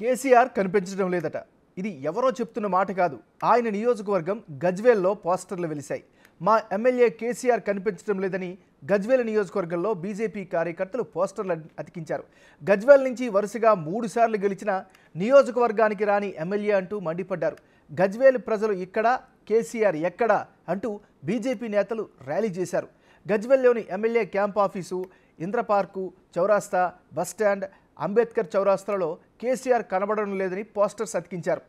కేసీఆర్ కనిపించడం లేదట. ఇది ఎవరో చెప్తున్న మాట కాదు. ఆయన నియోజకవర్గం గజ్వేల్లో పోస్టర్లు వెలిశాయి. మా ఎమ్మెల్యే కేసీఆర్ కనిపించడం లేదని గజ్వేల్ నియోజకవర్గంలో బీజేపీ కార్యకర్తలు పోస్టర్లు అతికించారు. గజ్వేల్ నుంచి వరుసగా 3 సార్లు గెలిచిన నియోజకవర్గానికి రాని ఎమ్మెల్యే అంటూ మండిపడ్డారు. గజ్వేల్ ప్రజలు ఇక్కడ, కేసీఆర్ ఎక్కడ అంటూ బీజేపీ నేతలు ర్యాలీ చేశారు. గజ్వేల్లోని MLA camp office, Indra park, చౌరాస్తా, బస్టాండ్, అంబేద్కర్ చౌరాస్తాలో కేసీఆర్ కనబడడం లేదని పోస్టర్స్ అతికించారు.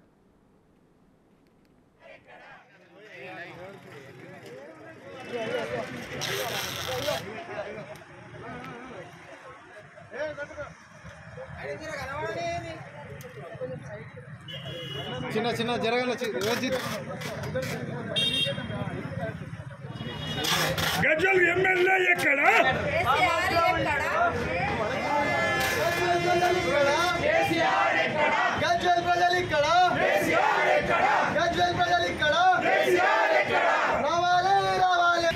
చిన్న చిన్న జరగాల గజ్వేల్ ఎమ్మెల్యే ఎక్కడ? గజ్వేల్ ప్రజలు ఇక్కడ, గజ్వేల్ ప్రజలు ఇక్కడ రావాలి రావాలి.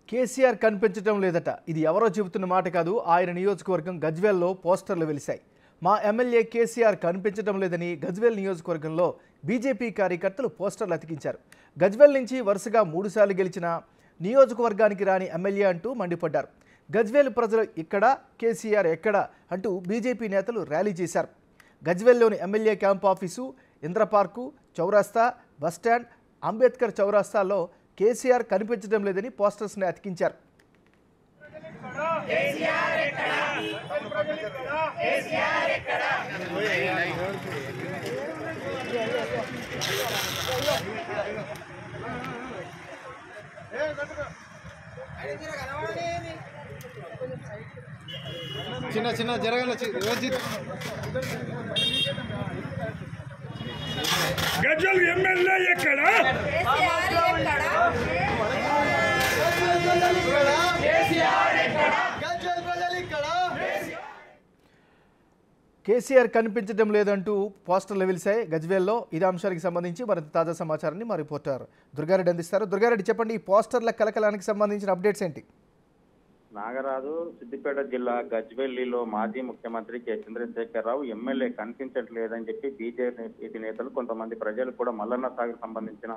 కేసీఆర్ కనిపించడం లేదట. ఇది ఎవరో చెబుతున్న మాట కాదు. ఆయన నియోజకవర్గం గజ్వేల్లో పోస్టర్లు వెలిశాయి. మా ఎమ్మెల్యే కేసీఆర్ కనిపించడం లేదని గజ్వేల్ నియోజకవర్గంలో బీజేపీ కార్యకర్తలు పోస్టర్లు అతికించారు. గజ్వేల్ నుంచి వరుసగా 3 సార్లు గెలిచిన నియోజకవర్గానికి రాని ఎమ్మెల్యే అంటూ మండిపడ్డారు. గజ్వేల్ ప్రజలు ఇక్కడ, కేసీఆర్ ఎక్కడ అంటూ బీజేపీ నేతలు ర్యాలీ చేశారు. గజ్వేల్లోని MLA camp office, Indra park, చౌరాస్తా, బస్టాండ్, అంబేద్కర్ చౌరాస్తాలో కేసీఆర్ కనిపించడం లేదని పోస్టర్స్ని అతికించారు. చిన్న చిన్న జరగాల గజ్వేల్ ఎమ్మెల్యే ఎక్కడ? కేసీఆర్ కనిపించడం లేదంటూ పోస్టర్లు వెలిశాయి గజ్వేల్లో. ఇదే అంశానికి సంబంధించి మరింత తాజా సమాచారాన్ని మా రిపోర్టర్ దుర్గారెడ్డి అందిస్తారు. దుర్గారెడ్డి, చెప్పండి, ఈ పోస్టర్ల కలకలానికి సంబంధించిన అప్డేట్స్ ఏంటి? నాగరాజు, సిద్దిపేట జిల్లా గజ్వేల్లిలో మాజీ ముఖ్యమంత్రి కె చంద్రశేఖరరావు ఎమ్మెల్యే కనిపించట్లేదని చెప్పి బీజేపీ నేతలు, కొంతమంది ప్రజలు కూడా మల్లన్న సాగర్ సంబంధించిన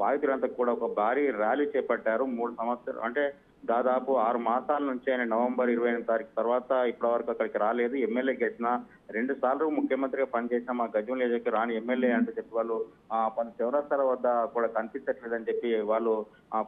బాధితులంతా కూడా ఒక భారీ ర్యాలీ చేపట్టారు. 3 సంవత్సరాలు అంటే దాదాపు 6 మాసాల నుంచి ఆయన నవంబర్ 28 తారీఖు తర్వాత ఇప్పటి వరకు అక్కడికి రాలేదు. ఎమ్మెల్యే గెలిచిన 2 సార్లు ముఖ్యమంత్రిగా పనిచేసిన మా గజ్వేల్ నియోజకవర్గం రాని ఎమ్మెల్యే అంటూ చెప్పి వాళ్ళు చౌరస్తాల వద్ద కూడా కనిపించట్లేదని చెప్పి వాళ్ళు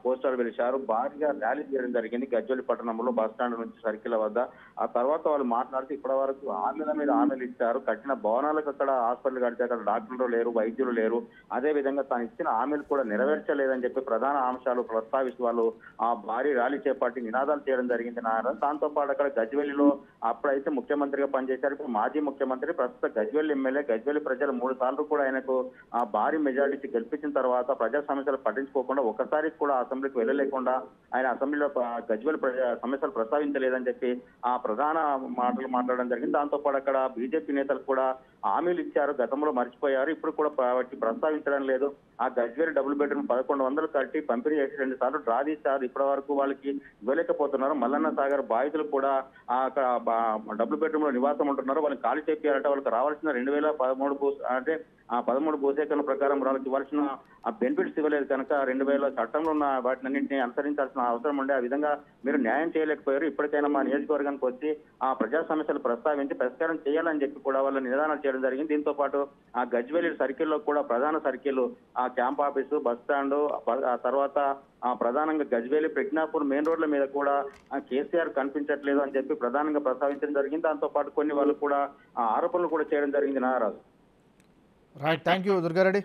పోస్టర్లు వెలిశారు. భారీగా ర్యాలీ చేయడం జరిగింది గజ్వేల్ పట్టణంలో బస్టాండ్ నుంచి సర్కిల్ వద్ద. ఆ తర్వాత వాళ్ళు మాట్లాడుతూ ఇప్పటి వరకు హామీల మీద హామీలు ఇచ్చారు. కట్టిన భవనాలకు అక్కడ హాస్పిటల్ కడితే అక్కడ డాక్టర్లు లేరు, వైద్యులు లేరు. అదే విధంగా తాను ఇచ్చిన హామీలు కూడా నెరవేర్చలేదని చెప్పి ప్రధాన అంశాలు ప్రస్తావిస్తూ వాళ్ళు ఆ భారీ ర్యాలీ చేపట్టి నినాదాలు చేయడం జరిగింది. దాంతో పాటు అక్కడ గజ్వేలిలో అప్పుడైతే ముఖ్యమంత్రిగా పనిచేశారు, ఇప్పుడు మాజీ ముఖ్యమంత్రి, ప్రస్తుత గజ్వేల్ ఎమ్మెల్యే. గజ్వేల్ ప్రజలు 3 సార్లు కూడా ఆయనకు ఆ భారీ మెజారిటీ గెలిపించిన తర్వాత ప్రజా సమస్యలు పట్టించుకోకుండా ఒక్కసారి కూడా అసెంబ్లీకి వెళ్ళలేకుండా ఆయన అసెంబ్లీలో గజ్వేల్ సమస్యలు ప్రస్తావించలేదని చెప్పి ఆ ప్రధాన మాటలు మాట్లాడడం జరిగింది. దాంతో పాటు అక్కడ బీజేపీ నేతలు కూడా హామీలు ఇచ్చారు, గతంలో మర్చిపోయారు, ఇప్పుడు కూడా వాటి ప్రస్తావించడం లేదు. ఆ గజ్వేల్ డబుల్ బెడ్రూమ్ 1100 కట్టి పంపిణీ చేసి 2 సార్లు డ్రా తీశారు. ఇప్పటి వరకు వాళ్ళకి ఇవ్వలేకపోతున్నారు. మల్లన్న సాగర్ బాధితులు కూడా అక్కడ డబుల్ బెడ్రూమ్ లో నివాసం ఉంటున్నారు. వాళ్ళని ఖాళీ చేయాలంటే వాళ్ళకి రావాల్సిన 2013 అంటే 13 భూసేకరణ ప్రకారం వాళ్ళకి ఇవ్వాల్సిన బెనిఫిట్స్ ఇవ్వలేదు కనుక 2000 చట్టంలో ఉన్న వాటిని అన్నింటినీ అనుసరించాల్సిన అవసరం ఉండే. ఆ విధంగా మీరు న్యాయం చేయలేకపోయారు. ఇప్పటికైనా మా నియోజకవర్గానికి వచ్చి ఆ ప్రజా సమస్యలు ప్రస్తావించి పరిష్కారం చేయాలని చెప్పి కూడా వాళ్ళ నిదానాలు చేయడం జరిగింది. దీంతో పాటు ఆ గజ్వేల్ సర్కిల్లో కూడా ప్రధాన సర్కిల్, ఆ క్యాంప్ ఆఫీసు, బస్ స్టాండ్, ఆ తర్వాత ప్రధానంగా గజ్వేలి ప్రజ్ఞాపూర్ మెయిన్ రోడ్ల మీద కూడా కేసీఆర్ కనిపించట్లేదు అని చెప్పి ప్రధానంగా ప్రస్తావించడం జరిగింది. దాంతో పాటు కొన్ని వాళ్ళు కూడా ఆరోపణలు కూడా చేయడం జరిగింది. Nagaraju. Right, thank you Durga Reddy.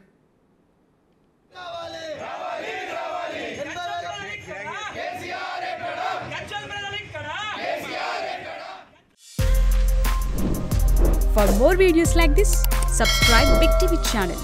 For more videos like this, subscribe Big TV channel.